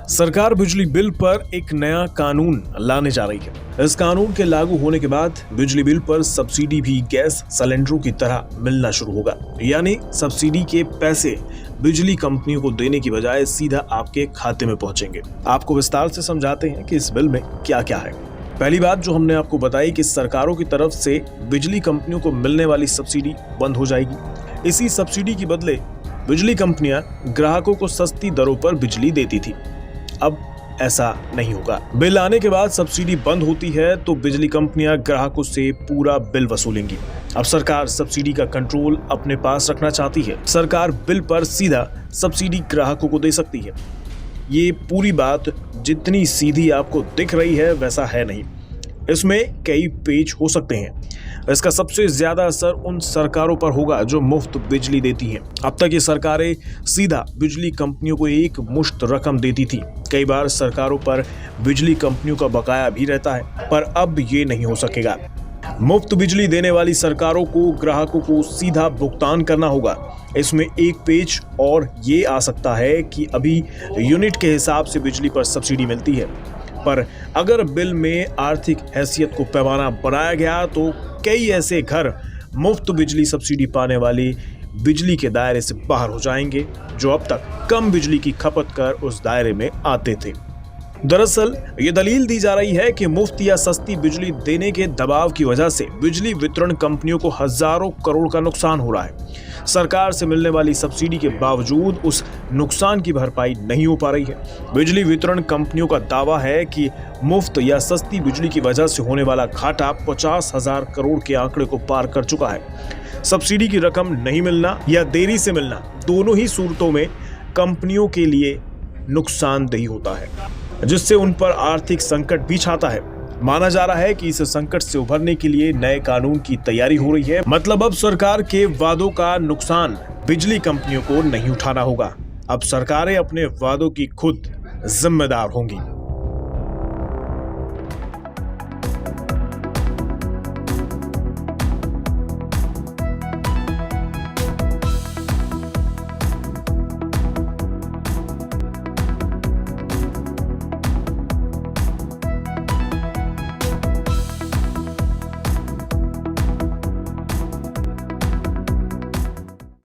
सरकार बिजली बिल पर एक नया कानून लाने जा रही है। इस कानून के लागू होने के बाद बिजली बिल पर सब्सिडी भी गैस सिलेंडरों की तरह मिलना शुरू होगा। यानी सब्सिडी के पैसे बिजली कंपनियों को देने की बजाय सीधा आपके खाते में पहुंचेंगे। आपको विस्तार से समझाते हैं कि इस बिल में क्या क्या है। पहली बात जो हमने आपको बताई कि सरकारों की तरफ से बिजली कंपनियों को मिलने वाली सब्सिडी बंद हो जाएगी। इसी सब्सिडी के बदले बिजली कंपनियां ग्राहकों को सस्ती दरों पर बिजली देती थी। अब ऐसा नहीं होगा। बिल आने के बाद सब्सिडी बंद होती है तो बिजली कंपनियां ग्राहकों से पूरा बिल वसूलेंगी। अब सरकार सब्सिडी का कंट्रोल अपने पास रखना चाहती है। सरकार बिल पर सीधा सब्सिडी ग्राहकों को दे सकती है। ये पूरी बात जितनी सीधी आपको दिख रही है वैसा है नहीं। इसमें कई पेच हो सकते हैं। इसका सबसे ज्यादा असर उन सरकारों पर होगा जो मुफ्त बिजली देती हैं। अब तक ये सरकारें सीधा बिजली कंपनियों को एक मुश्त रकम देती थी। कई बार सरकारों पर बिजली कंपनियों का बकाया भी रहता है, पर अब ये नहीं हो सकेगा। मुफ्त बिजली देने वाली सरकारों को ग्राहकों को सीधा भुगतान करना होगा। इसमें एक पेच और ये आ सकता है कि अभी यूनिट के हिसाब से बिजली पर सब्सिडी मिलती है, पर अगर बिल में आर्थिक हैसियत को पैमाना बनाया गया तो कई ऐसे घर मुफ्त बिजली सब्सिडी पाने वाली बिजली के दायरे से बाहर हो जाएंगे जो अब तक कम बिजली की खपत कर उस दायरे में आते थे। दरअसल ये दलील दी जा रही है कि मुफ्त या सस्ती बिजली देने के दबाव की वजह से बिजली वितरण कंपनियों को हजारों करोड़ का नुकसान हो रहा है। सरकार से मिलने वाली सब्सिडी के बावजूद उस नुकसान की भरपाई नहीं हो पा रही है। बिजली वितरण कंपनियों का दावा है कि मुफ्त या सस्ती बिजली की वजह से होने वाला घाटा 50,000 करोड़ के आंकड़े को पार कर चुका है। सब्सिडी की रकम नहीं मिलना या देरी से मिलना, दोनों ही सूरतों में कंपनियों के लिए नुकसानदेही होता है, जिससे उन पर आर्थिक संकट भी छाता है। माना जा रहा है कि इस संकट से उभरने के लिए नए कानून की तैयारी हो रही है। मतलब अब सरकार के वादों का नुकसान बिजली कंपनियों को नहीं उठाना होगा। अब सरकारें अपने वादों की खुद जिम्मेदार होंगी।